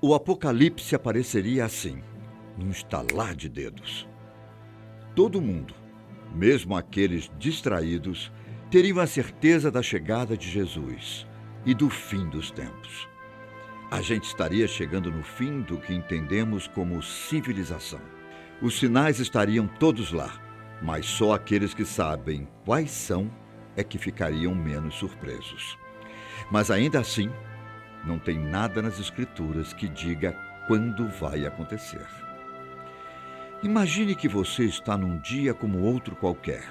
O Apocalipse apareceria assim, num estalar de dedos. Todo mundo, mesmo aqueles distraídos, teriam a certeza da chegada de Jesus e do fim dos tempos. A gente estaria chegando no fim do que entendemos como civilização. Os sinais estariam todos lá, mas só aqueles que sabem quais são é que ficariam menos surpresos. Mas ainda assim, não tem nada nas Escrituras que diga quando vai acontecer. Imagine que você está num dia como outro qualquer.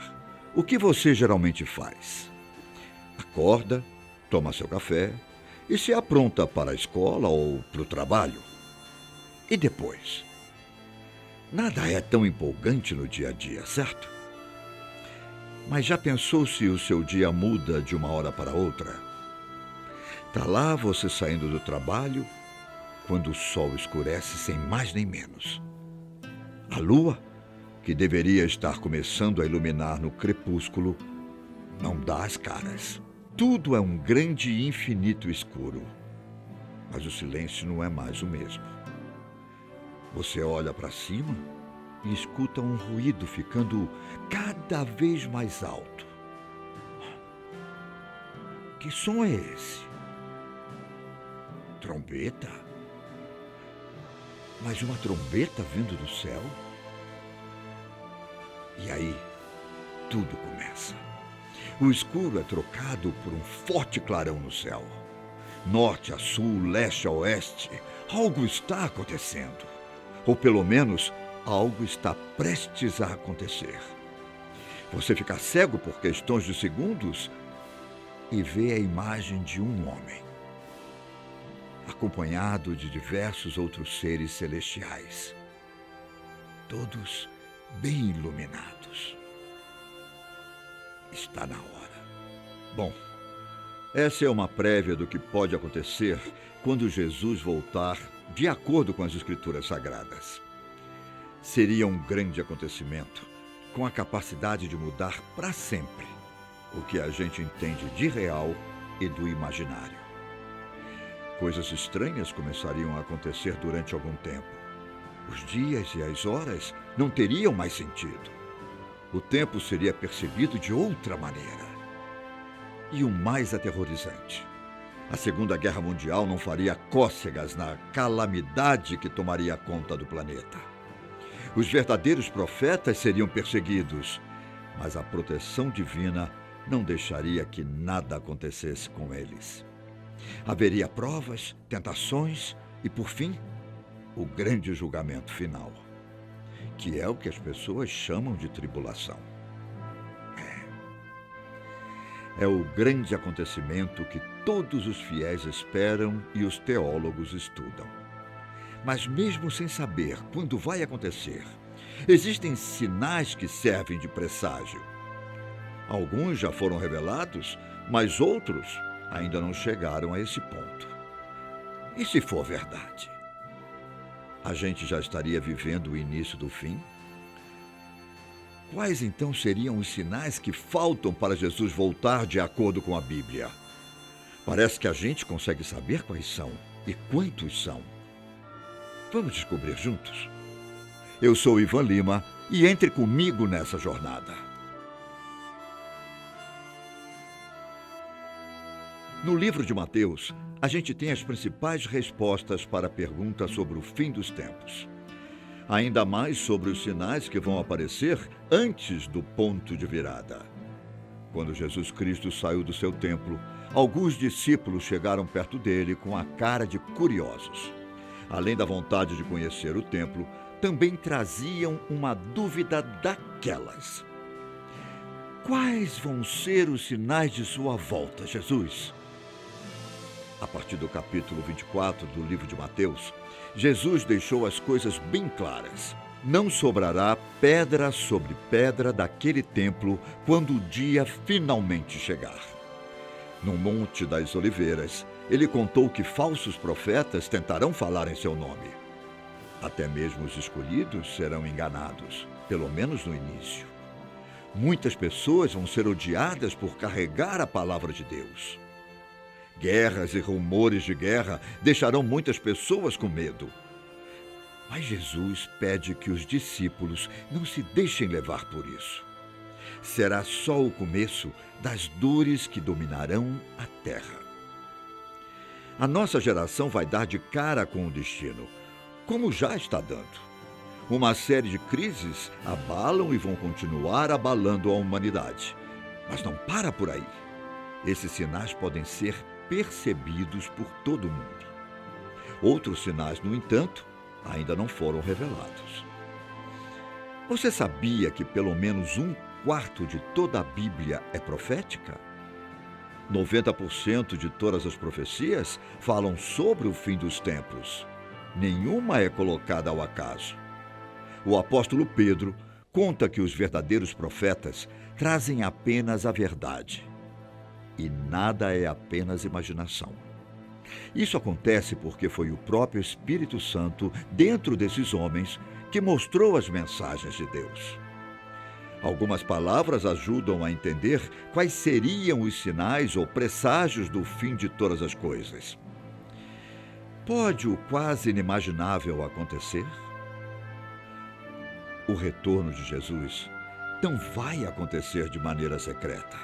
O que você geralmente faz? Acorda, toma seu café e se apronta para a escola ou para o trabalho. E depois? Nada é tão empolgante no dia a dia, certo? Mas já pensou se o seu dia muda de uma hora para outra? Tá lá você saindo do trabalho, quando o sol escurece sem mais nem menos. A lua, que deveria estar começando a iluminar no crepúsculo, não dá as caras. Tudo é um grande e infinito escuro. Mas o silêncio não é mais o mesmo. Você olha para cima e escuta um ruído ficando cada vez mais alto. Que som é esse? Trombeta? Mas uma trombeta vindo do céu? E aí, tudo começa. O escuro é trocado por um forte clarão no céu. Norte a sul, leste a oeste, algo está acontecendo. Ou pelo menos, algo está prestes a acontecer. Você fica cego por questões de segundos e vê a imagem de um homem, acompanhado de diversos outros seres celestiais, todos bem iluminados. Está na hora. Bom, essa é uma prévia do que pode acontecer quando Jesus voltar, de acordo com as Escrituras Sagradas. Seria um grande acontecimento, com a capacidade de mudar para sempre o que a gente entende de real e do imaginário. Coisas estranhas começariam a acontecer durante algum tempo. Os dias e as horas não teriam mais sentido. O tempo seria percebido de outra maneira. E o mais aterrorizante: a Segunda Guerra Mundial não faria cócegas na calamidade que tomaria conta do planeta. Os verdadeiros profetas seriam perseguidos, mas a proteção divina não deixaria que nada acontecesse com eles. Haveria provas, tentações e, por fim, o grande julgamento final, que é o que as pessoas chamam de tribulação. É o grande acontecimento que todos os fiéis esperam e os teólogos estudam. Mas mesmo sem saber quando vai acontecer, existem sinais que servem de presságio. Alguns já foram revelados, mas outros ainda não chegaram a esse ponto. E se for verdade? A gente já estaria vivendo o início do fim? Quais então seriam os sinais que faltam para Jesus voltar de acordo com a Bíblia? Parece que a gente consegue saber quais são e quantos são. Vamos descobrir juntos? Eu sou Ivan Lima e entre comigo nessa jornada. No livro de Mateus, a gente tem as principais respostas para a pergunta sobre o fim dos tempos. Ainda mais sobre os sinais que vão aparecer antes do ponto de virada. Quando Jesus Cristo saiu do seu templo, alguns discípulos chegaram perto dele com a cara de curiosos. Além da vontade de conhecer o templo, também traziam uma dúvida daquelas. Quais vão ser os sinais de sua volta, Jesus? A partir do capítulo 24 do livro de Mateus, Jesus deixou as coisas bem claras. Não sobrará pedra sobre pedra daquele templo quando o dia finalmente chegar. No Monte das Oliveiras, ele contou que falsos profetas tentarão falar em seu nome. Até mesmo os escolhidos serão enganados, pelo menos no início. Muitas pessoas vão ser odiadas por carregar a palavra de Deus. Guerras e rumores de guerra deixarão muitas pessoas com medo. Mas Jesus pede que os discípulos não se deixem levar por isso. Será só o começo das dores que dominarão a terra. A nossa geração vai dar de cara com o destino, como já está dando. Uma série de crises abalam e vão continuar abalando a humanidade. Mas não para por aí. Esses sinais podem ser percebidos por todo mundo. Outros sinais, no entanto, ainda não foram revelados. Você sabia que pelo menos 1/4 de toda a Bíblia é profética? 90% de todas as profecias falam sobre o fim dos tempos. Nenhuma é colocada ao acaso. O apóstolo Pedro conta que os verdadeiros profetas trazem apenas a verdade. E nada é apenas imaginação. Isso acontece porque foi o próprio Espírito Santo, dentro desses homens, que mostrou as mensagens de Deus. Algumas palavras ajudam a entender quais seriam os sinais ou presságios do fim de todas as coisas. Pode o quase inimaginável acontecer? O retorno de Jesus não vai acontecer de maneira secreta.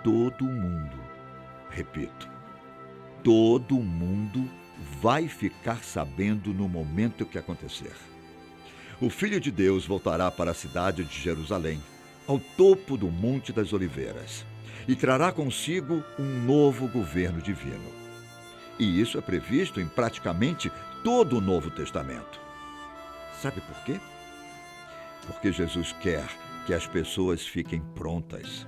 Todo mundo, repito, todo mundo vai ficar sabendo no momento que acontecer. O Filho de Deus voltará para a cidade de Jerusalém, ao topo do Monte das Oliveiras, e trará consigo um novo governo divino. E isso é previsto em praticamente todo o Novo Testamento. Sabe por quê? Porque Jesus quer que as pessoas fiquem prontas.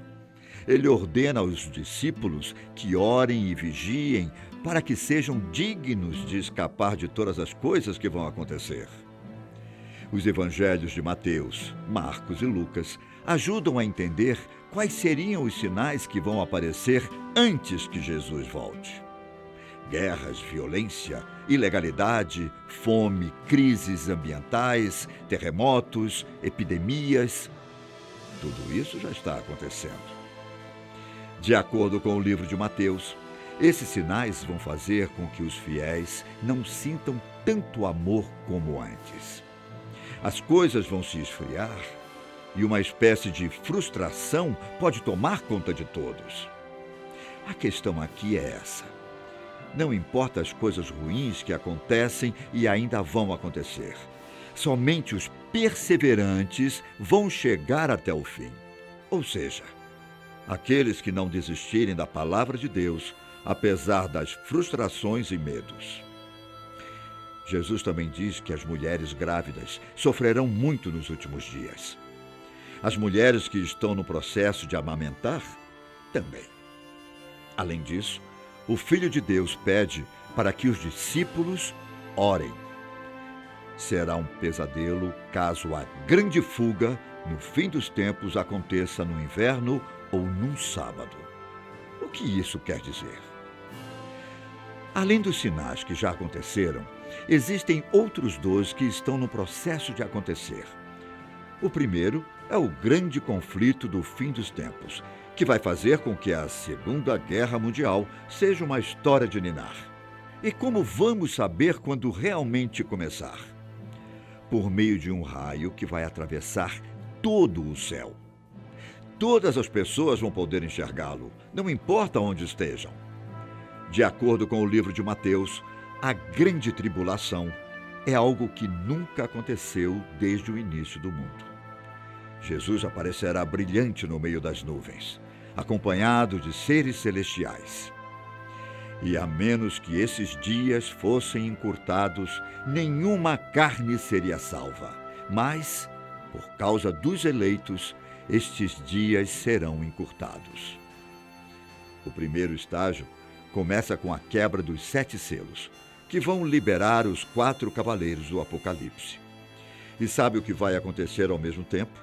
Ele ordena aos discípulos que orem e vigiem para que sejam dignos de escapar de todas as coisas que vão acontecer. Os evangelhos de Mateus, Marcos e Lucas ajudam a entender quais seriam os sinais que vão aparecer antes que Jesus volte. Guerras, violência, ilegalidade, fome, crises ambientais, terremotos, epidemias. Tudo isso já está acontecendo. De acordo com o livro de Mateus, esses sinais vão fazer com que os fiéis não sintam tanto amor como antes. As coisas vão se esfriar e uma espécie de frustração pode tomar conta de todos. A questão aqui é essa. Não importa as coisas ruins que acontecem e ainda vão acontecer. Somente os perseverantes vão chegar até o fim. Ou seja, aqueles que não desistirem da palavra de Deus, apesar das frustrações e medos. Jesus também diz que as mulheres grávidas sofrerão muito nos últimos dias. As mulheres que estão no processo de amamentar, também. Além disso, o Filho de Deus pede para que os discípulos orem. Será um pesadelo caso a grande fuga no fim dos tempos aconteça no inverno ou num sábado. O que isso quer dizer? Além dos sinais que já aconteceram, existem outros 2 que estão no processo de acontecer. O primeiro é o grande conflito do fim dos tempos, que vai fazer com que a Segunda Guerra Mundial seja uma história de ninar. E como vamos saber quando realmente começar? Por meio de um raio que vai atravessar todo o céu. Todas as pessoas vão poder enxergá-lo, não importa onde estejam. De acordo com o livro de Mateus, a grande tribulação é algo que nunca aconteceu desde o início do mundo. Jesus aparecerá brilhante no meio das nuvens, acompanhado de seres celestiais. E a menos que esses dias fossem encurtados, nenhuma carne seria salva. Mas, por causa dos eleitos, estes dias serão encurtados. O primeiro estágio começa com a quebra dos 7 selos, que vão liberar os 4 cavaleiros do Apocalipse. E sabe o que vai acontecer ao mesmo tempo?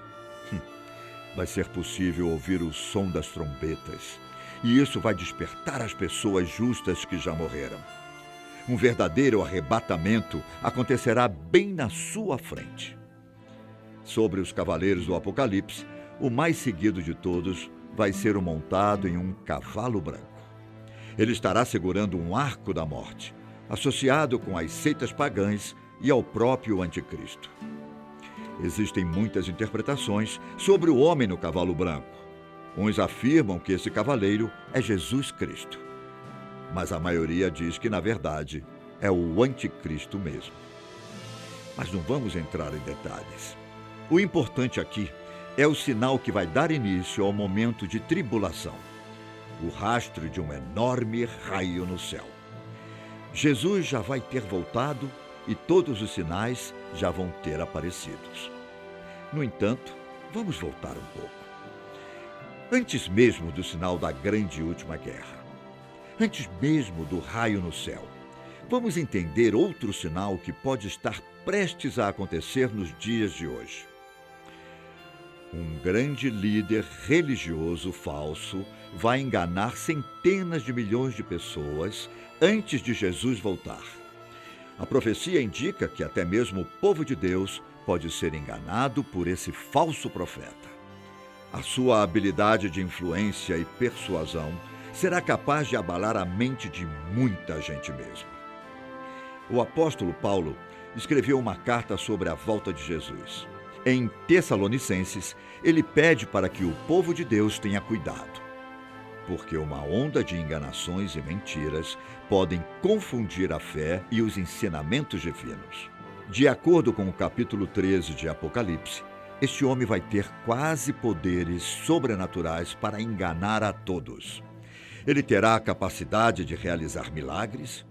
Vai ser possível ouvir o som das trombetas, e isso vai despertar as pessoas justas que já morreram. Um verdadeiro arrebatamento acontecerá bem na sua frente. Sobre os cavaleiros do Apocalipse, o mais seguido de todos vai ser o montado em um cavalo branco. Ele estará segurando um arco da morte, associado com as seitas pagãs e ao próprio anticristo. Existem muitas interpretações sobre o homem no cavalo branco. Uns afirmam que esse cavaleiro é Jesus Cristo, mas a maioria diz que, na verdade, é o anticristo mesmo. Mas não vamos entrar em detalhes. O importante aqui é o sinal que vai dar início ao momento de tribulação, o rastro de um enorme raio no céu. Jesus já vai ter voltado e todos os sinais já vão ter aparecido. No entanto, vamos voltar um pouco. Antes mesmo do sinal da grande última guerra, antes mesmo do raio no céu, vamos entender outro sinal que pode estar prestes a acontecer nos dias de hoje. Um grande líder religioso falso vai enganar centenas de milhões de pessoas antes de Jesus voltar. A profecia indica que até mesmo o povo de Deus pode ser enganado por esse falso profeta. A sua habilidade de influência e persuasão será capaz de abalar a mente de muita gente mesmo. O apóstolo Paulo escreveu uma carta sobre a volta de Jesus. Em Tessalonicenses, ele pede para que o povo de Deus tenha cuidado, porque uma onda de enganações e mentiras podem confundir a fé e os ensinamentos divinos. De acordo com o capítulo 13 de Apocalipse, este homem vai ter quase poderes sobrenaturais para enganar a todos. Ele terá a capacidade de realizar milagres,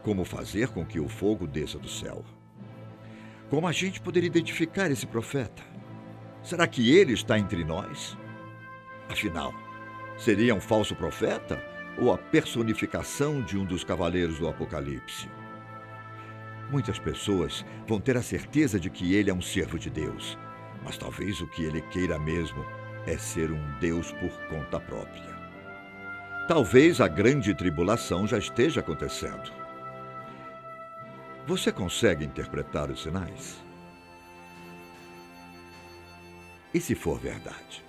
como fazer com que o fogo desça do céu. Como a gente poderia identificar esse profeta? Será que ele está entre nós? Afinal, seria um falso profeta ou a personificação de um dos cavaleiros do Apocalipse? Muitas pessoas vão ter a certeza de que ele é um servo de Deus, mas talvez o que ele queira mesmo é ser um Deus por conta própria. Talvez a grande tribulação já esteja acontecendo. Você consegue interpretar os sinais? E se for verdade?